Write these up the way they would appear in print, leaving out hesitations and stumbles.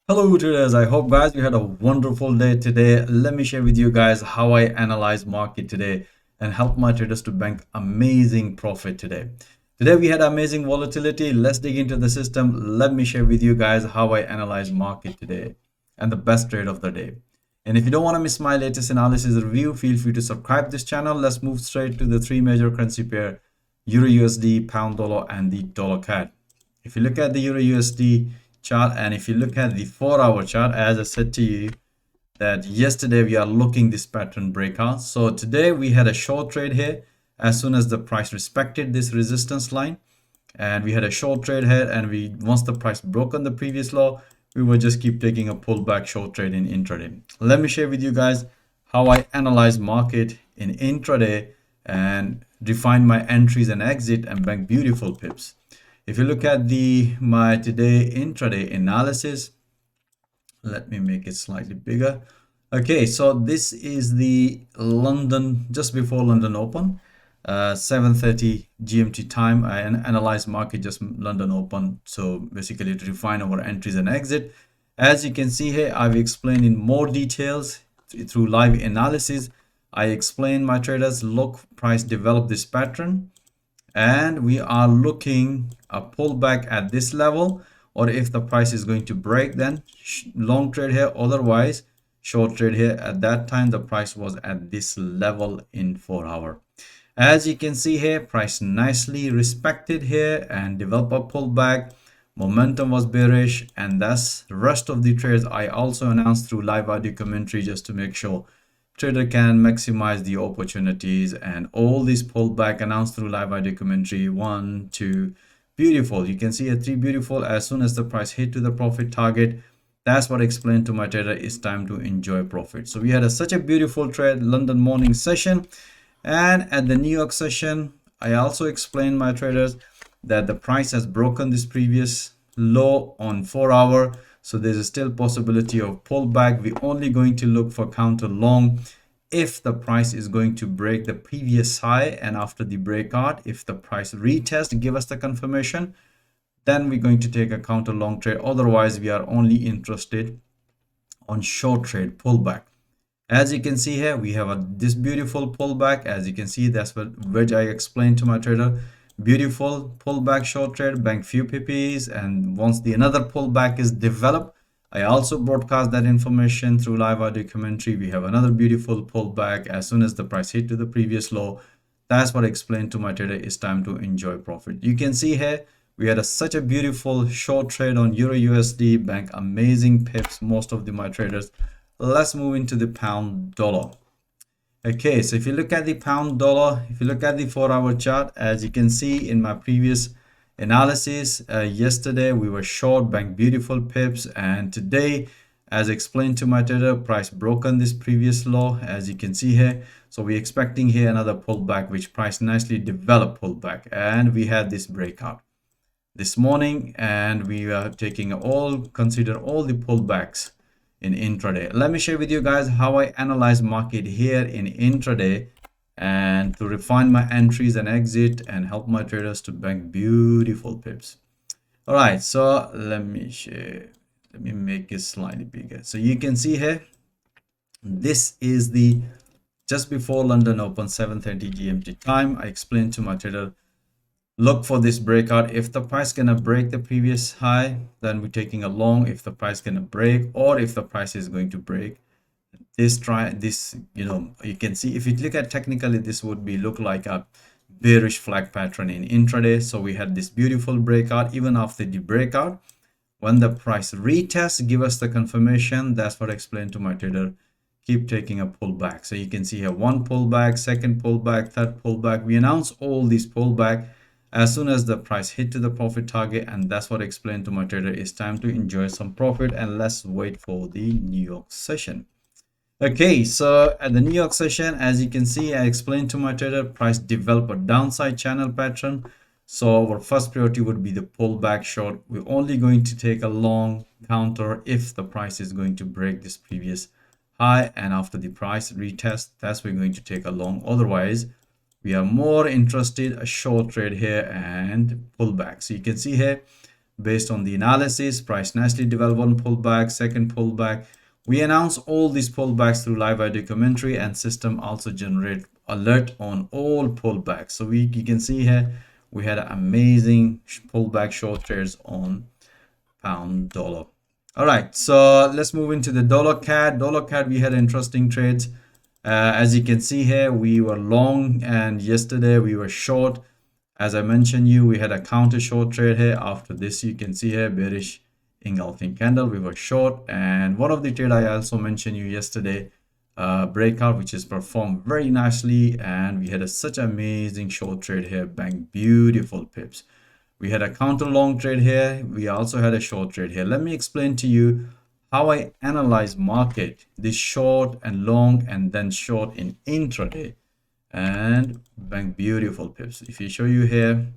Hello traders, I hope guys you had a wonderful day today. Let me share with you guys how I analyze market today and help my traders to bank amazing profit today. Today we had amazing volatility. Let's dig into the system. Let me share with you guys how I analyze market today and the best trade of the day. And if you don't want to miss my latest analysis review, feel free to subscribe this channel. Let's move straight to the three major currency pair, EURUSD, pound dollar and the dollar CAD. If you look at the EURUSD chart and if you look at the 4-hour chart, as I said to you that yesterday we are looking this pattern breakout. So today we had a short trade here as soon as the price respected this resistance line, and we had a short trade here, and once the price broke on the previous low, we will just keep taking a pullback short trade in intraday. Let me share with you guys how I analyze market in intraday and define my entries and exit and bank beautiful pips. If you look at my today intraday analysis, let me make it slightly bigger. Okay, so this is the London, just before London open, 7:30 GMT time. I analyze market just London open, so basically to define our entries and exit. As you can see here, I've explained in more details through live analysis. I explain my traders, look, price develop this pattern, and we are looking a pullback at this level, or if the price is going to break, then long trade here, otherwise short trade here. At that time the price was at this level in 4-hour. As you can see here, price nicely respected here and develop a pullback. Momentum was bearish, and that's the rest of the trades I also announced through live audio commentary, just to make sure trader can maximize the opportunities. And all these pullback announced through live audio commentary, 1, 2, beautiful. You can see a 3 beautiful. As soon as the price hit to the profit target, that's what I explained to my trader, it's time to enjoy profit. So we had such a beautiful trade London morning session, and at the New York session I also explained my traders that the price has broken this previous low on 4-hour. So there's still possibility of pullback. We're only going to look for counter long if the price is going to break the previous high, and after the breakout, if the price retest give us the confirmation, then we're going to take a counter long trade. Otherwise we are only interested on short trade pullback. As you can see here, we have this beautiful pullback. As you can see, that's which I explained to my trader. Beautiful pullback short trade, bank few PPs, and once another pullback is developed, I also broadcast that information through live audio commentary. We have another beautiful pullback as soon as the price hit to the previous low. That's what I explained to my trader, it's time to enjoy profit. You can see here we had such a beautiful short trade on EURUSD, bank amazing pips, most of my traders. Let's move into the pound dollar. Okay, so if you look at the pound dollar, if you look at the 4-hour chart, as you can see in my previous analysis, yesterday we were short, bank beautiful pips, and today, as explained to my trader, price broken this previous low, as you can see here. So we're expecting here another pullback, which price nicely developed pullback, and we had this breakout this morning, and we are taking consider all the pullbacks in intraday. Let me share with you guys how I analyze market here in intraday and to refine my entries and exit and help my traders to bank beautiful pips. All right, so let me make it slightly bigger. So you can see here, this is the just before London open, 7:30 GMT time. I explained to my trader, look for this breakout. If the price gonna break the previous high, then we're taking a long. If the price gonna break, or if the price is going to break this, you can see, if you look at technically, this would look like a bearish flag pattern in intraday. So we had this beautiful breakout. Even after the breakout, when the price retests, give us the confirmation. That's what I explained to my trader, keep taking a pullback. So you can see here, one pullback, second pullback, third pullback. We announce all these pullback as soon as the price hit to the profit target, and that's what I explained to my trader, it's time to enjoy some profit. And let's wait for the New York session. Okay, so at the New York session, as you can see, I explained to my trader, price develop a downside channel pattern. So our first priority would be the pullback short. We're only going to take a long counter if the price is going to break this previous high, and after the price retest, that's we're going to take a long. Otherwise we are more interested a short trade here and pullback. So you can see here, based on the analysis. Price nicely developed one pullback, second pullback. We announce all these pullbacks through live video commentary, and system also generate alert on all pullbacks. So you can see here we had amazing pullback short trades on pound dollar. All right, so let's move into the dollar CAD. Dollar CAD, we had interesting trades. As you can see here, we were long, and yesterday we were short. As I mentioned we had a counter short trade here. After this, you can see here bearish engulfing candle, we were short. And one of the trade I also mentioned you yesterday, breakout, which is performed very nicely, and we had such amazing short trade here, bang, beautiful pips. We had a counter long trade here. We also had a short trade here. Let me explain to you how I analyze market, this short and long and then short in intraday, and bang, beautiful pips. If you show you here,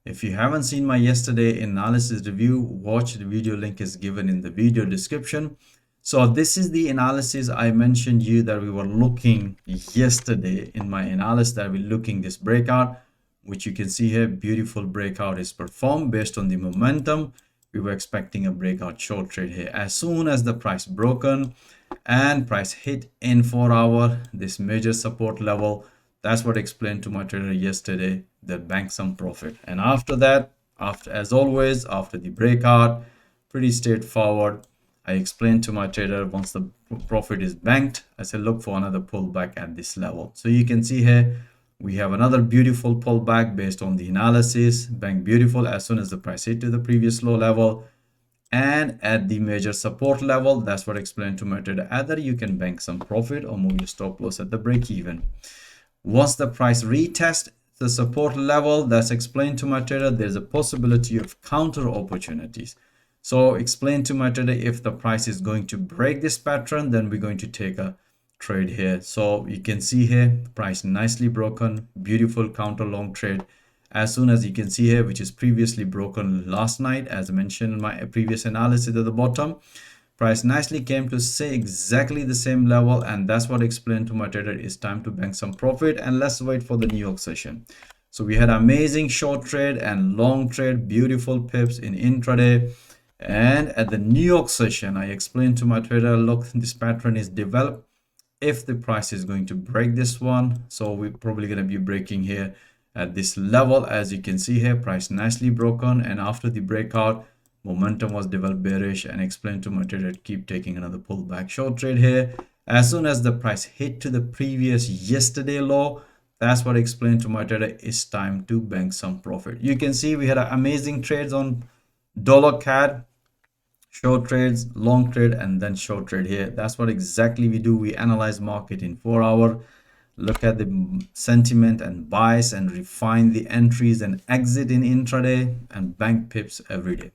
if you haven't seen my yesterday analysis review, watch. The video link is given in the video description. So this is the analysis I mentioned you that we were looking yesterday in my analysis, that we're looking this breakout, which you can see here, beautiful breakout is performed based on the momentum. We were expecting a breakout short trade here. As soon as the price broken and price hit in 4 hour this major support level, that's what I explained to my trader yesterday, that bank some profit. And after that, as always, after the breakout, pretty straightforward, I explained to my trader, once the profit is banked, I said look for another pullback at this level. So you can see here we have another beautiful pullback based on the analysis, bank beautiful as soon as the price hit to the previous low level and at the major support level. That's what I explained to my trader, either you can bank some profit or move your stop loss at the break even. Once the price retests the support level, that's explained to my trader, there's a possibility of counter opportunities. So explain to my trader, if the price is going to break this pattern, then we're going to take a trade here. So you can see here price nicely broken, beautiful counter long trade. As soon as you can see here, which is previously broken last night, as I mentioned in my previous analysis at the bottom, price nicely came to say exactly the same level, and that's what I explained to my trader, it's time to bank some profit. And let's wait for the New York session. So we had amazing short trade and long trade, beautiful pips in intraday. And at the New York session, I explained to my trader, look, this pattern is developed. If the price is going to break this one, so we're probably going to be breaking here at this level. As you can see here, price nicely broken, and after the breakout, momentum was developed bearish, and explained to my trader, keep taking another pullback short trade here. As soon as the price hit to the previous yesterday low, that's what I explained to my trader, it's time to bank some profit. You can see we had amazing trades on dollar CAD, short trades, long trade, and then short trade here. That's what exactly we do. We analyze market in 4 hour, look at the sentiment and bias, and refine the entries and exit in intraday, and bank pips every day.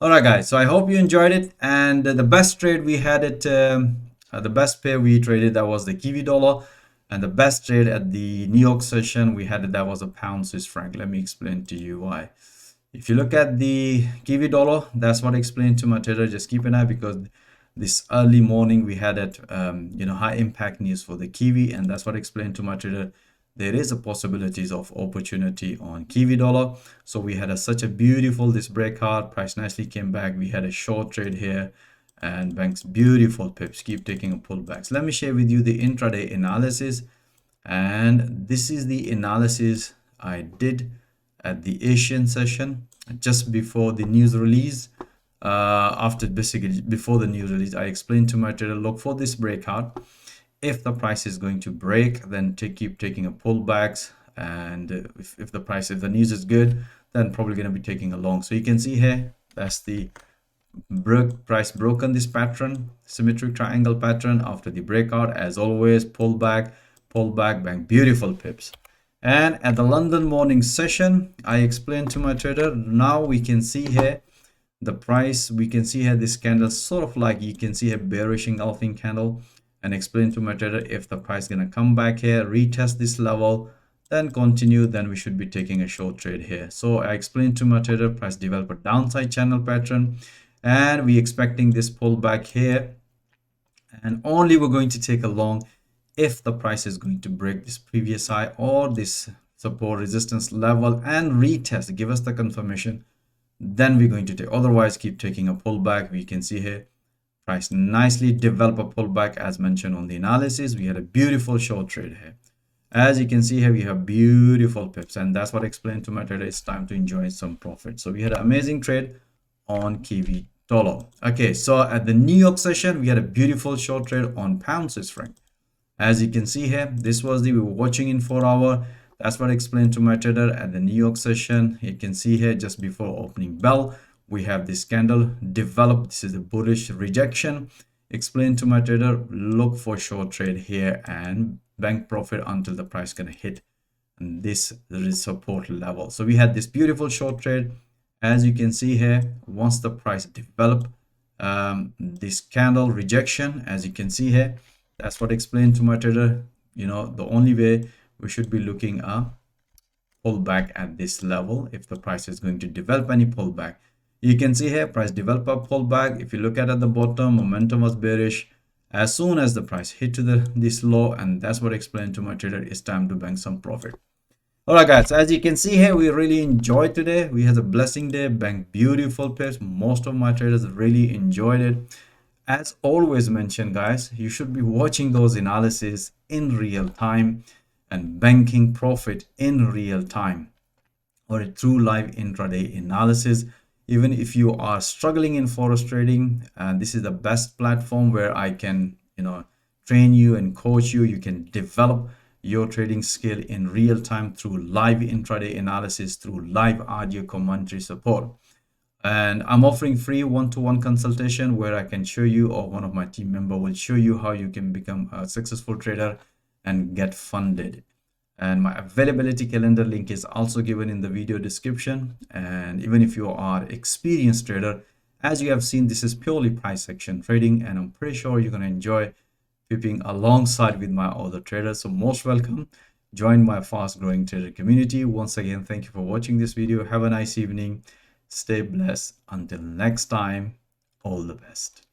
All right guys, so I hope you enjoyed it. And the best trade we had it, the best pair we traded, that was the Kiwi dollar, and the best trade at the New York session we had it, that was a pound Swiss franc. Let me explain to you why. If you look at the Kiwi dollar, that's what I explained to my trader, just keep an eye, because this early morning we had it, high impact news for the Kiwi, and that's what I explained to my trader, there is a possibilities of opportunity on Kiwi dollar. So we had such a beautiful this breakout, price nicely came back, we had a short trade here, and banks beautiful pips, keep taking a pullbacks. Let me share with you the intraday analysis, and this is the analysis I did at the Asian session just before the news release. Basically before the news release, I explained to my trader, look for this breakout. If the price is going to break, then keep taking a pullbacks, and if the news is good, then probably going to be taking a long. So you can see here, that's the price broken this pattern, symmetric triangle pattern. After the breakout, as always, pullback, bank, beautiful pips. And at the London morning session, I explained to my trader, now we can see here the price, we can see here this candle, sort of like you can see a bearish engulfing candle, and explain to my trader, if the price gonna come back here, retest this level, then continue, then we should be taking a short trade here. So I explained to my trader, price develop a downside channel pattern, and we expecting this pullback here, and only we're going to take a long if the price is going to break this previous high or this support resistance level and retest, give us the confirmation, then we're going to take, otherwise keep taking a pullback. We can see here price nicely develop a pullback as mentioned on the analysis. We had a beautiful short trade here. As you can see here, we have beautiful pips, and that's what I explained to my trader. It's time to enjoy some profit. So we had an amazing trade on Kiwi dollar. Okay, so at the New York session, we had a beautiful short trade on pound Swiss franc. As you can see here, this was we were watching in 4 hour. That's what I explained to my trader at the New York session. You can see here just before opening bell, we have this candle developed. This is a bullish rejection. Explain to my trader, look for short trade here and bank profit until the price gonna hit this support level. So we had this beautiful short trade. As you can see here, once the price develop this candle rejection, as you can see here, that's what I explained to my trader. You know, the only way we should be looking at pullback at this level if the price is going to develop any pullback. You can see here price develop a pullback. If you look at the bottom, momentum was bearish. As soon as the price hit to this low, and that's what I explained to my trader, it's time to bank some profit. All right guys, as you can see here, we really enjoyed today. We had a blessing day, bank beautiful pips. Most of my traders really enjoyed it. As always mentioned guys, you should be watching those analyses in real time and banking profit in real time or a true live intraday analysis. Even if you are struggling in forex trading, this is the best platform where I can, you know, train you and coach you. You can develop your trading skill in real time through live intraday analysis, through live audio commentary support. And I'm offering free one-to-one consultation where I can show you, or one of my team member will show you how you can become a successful trader and get funded. And my availability calendar link is also given in the video description. And even if you are experienced trader, as you have seen, this is purely price action trading, and I'm pretty sure you're going to enjoy pipping alongside with my other traders. So most welcome, join my fast growing trader community. Once again, thank you for watching this video. Have a nice evening. Stay blessed. Until next time, all the best.